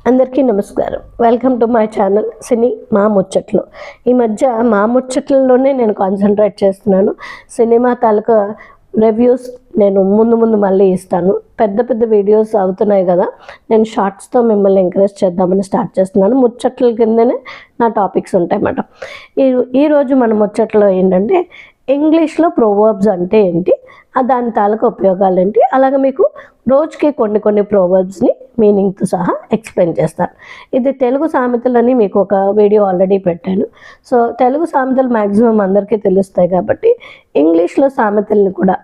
అందరికీ నమస్కారం. Welcome to my channel సినీ మా ముచ్చట్లు. ఈ మధ్య మా ముచ్చట్లలోనే నేను కాన్సన్ట్రేట్ చేస్తున్నాను. సినిమా తాలూకా రివ్యూస్ నేను ముందు మళ్ళీ ఇస్తాను. పెద్ద వీడియోస్ అవుతున్నాయి కదా, నేను షార్ట్స్తో మిమ్మల్ని ఎంకరేజ్ చేద్దామని స్టార్ట్ చేస్తున్నాను. ముచ్చట్ల కిందనే నా టాపిక్స్ ఉంటాయి అన్నమాట. ఈరోజు మన ముచ్చట్లో ఏంటంటే ఇంగ్లీష్లో ప్రోవర్బ్స్ అంటే ఏంటి, దాని తాలూకా ఉపయోగాలు ఏంటి, అలాగే మీకు రోజుకి కొన్ని ప్రోవర్బ్స్ని మీనింగ్తో సహా ఎక్స్ప్లెయిన్ చేస్తాను. ఇది తెలుగు సామెతలని మీకు ఒక వీడియో ఆల్రెడీ పెట్టాను. సో తెలుగు సామెతలు మ్యాక్సిమం అందరికీ తెలుస్తాయి కాబట్టి ఇంగ్లీష్లో సామెతల్ని కూడా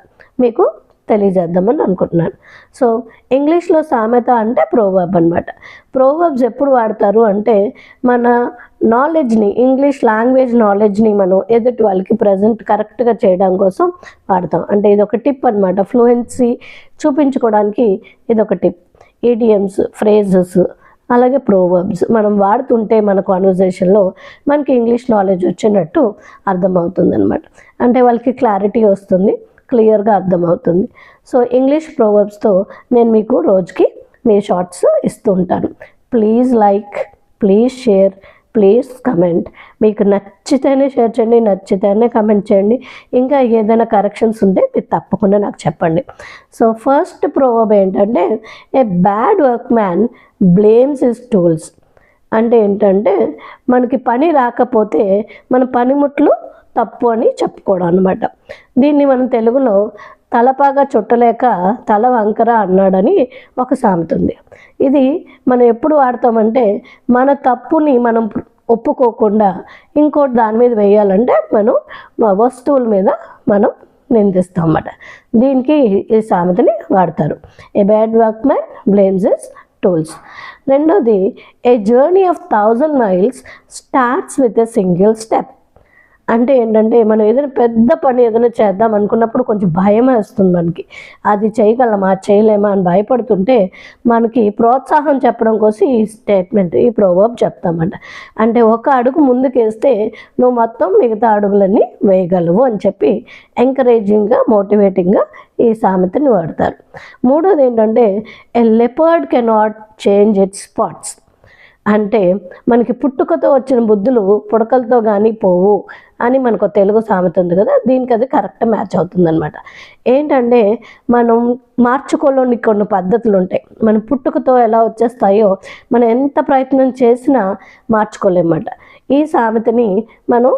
మీకు తెలియజేద్దామని అనుకుంటున్నాను. సో ఇంగ్లీష్లో సామెత అంటే ప్రోవర్బ్ అనమాట. ప్రోవర్బ్స్ ఎప్పుడు వాడతారు అంటే మన నాలెడ్జ్ని, ఇంగ్లీష్ లాంగ్వేజ్ నాలెడ్జ్ని మనం ఎదుటి వాళ్ళకి ప్రజెంట్ కరెక్ట్గా చేయడం కోసం వాడతాం. అంటే ఇది ఒక టిప్ అనమాట. ఫ్లూయెన్సీ చూపించుకోవడానికి ఇది ఒక టిప్. ఈడియమ్స్, ఫ్రేజెస్, అలాగే ప్రోవర్బ్స్ మనం వాడుతుంటే మన కాన్వర్జేషన్లో మనకి ఇంగ్లీష్ నాలెడ్జ్ వచ్చినట్టు అర్థమవుతుంది అనమాట. అంటే వాళ్ళకి క్లారిటీ వస్తుంది, క్లియర్గా అర్థమవుతుంది. సో ఇంగ్లీష్ ప్రోవర్బ్స్తో నేను మీకు రోజుకి మీ షార్ట్స్ ఇస్తూ ఉంటాను. Please like, please share, please comment. మీకు నచ్చితేనే షేర్ చేయండి, నచ్చితేనే కమెంట్ చేయండి. ఇంకా ఏదైనా కరెక్షన్స్ ఉంటే మీరు తప్పకుండా నాకు చెప్పండి. సో ఫస్ట్ ప్రోవర్బ్ ఏంటంటే ఏ bad workman blames his tools. అంటే ఏంటంటే మనకి పని రాకపోతే మన పనిముట్లు తప్పు అని చెప్పుకోవడం అనమాట. దీన్ని మనం తెలుగులో తలపాగా చుట్టలేక తల వంకర అన్నాడని ఒక సామెత ఉంది. ఇది మనం ఎప్పుడు వాడతామంటే మన తప్పుని మనం ఒప్పుకోకుండా ఇంకోటి దాని మీద వేయాలంటే మనం వస్తువుల మీద మనం నిందిస్తాం అన్నమాట. దీనికి ఈ సామెతని వాడతారు. A bad workman blames his tools. రెండోది a journey of 1000 miles starts with a single step. అంటే ఏంటంటే మనం ఏదైనా పెద్ద పని ఏదైనా చేద్దాం అనుకున్నప్పుడు కొంచెం భయం వేస్తుంది మనకి. అది చేయగలమా చేయలేమా అని భయపడుతుంటే మనకి ప్రోత్సాహం చెప్పడం కోసం ఈ స్టేట్మెంట్, ఈ ప్రోవర్బ్ చెప్తామంట. అంటే ఒక అడుగు ముందుకేస్తే నువ్వు మొత్తం మిగతా అడుగులన్నీ వేయగలవు అని చెప్పి ఎంకరేజింగ్గా, మోటివేటింగ్గా ఈ సామెతని వాడతారు. మూడోది ఏంటంటే ఎ leopard cannot change its spots. అంటే మనకి పుట్టుకతో వచ్చిన బుద్ధులు పుడకలతో కానీ పోవు అని మనకు తెలుగు సామెత ఉంది కదా, దీనికి అది కరెక్ట్ మ్యాచ్ అవుతుంది అనమాట. ఏంటంటే మనం మార్చుకోలేని కొన్ని పద్ధతులు ఉంటాయి. మన పుట్టుకతో ఎలా వచ్చేస్తాయో మనం ఎంత ప్రయత్నం చేసినా మార్చుకోలేమన్నమాట. ఈ సామెతని మనం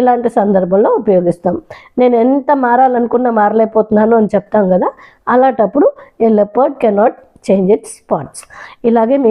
ఇలాంటి సందర్భంలో ఉపయోగిస్తాం. నేను ఎంత మారాలనుకున్నా మారలేకపోతున్నాను అని చెప్తాం కదా, అలాంటప్పుడు a leopard cannot change its spots. ఇలాగే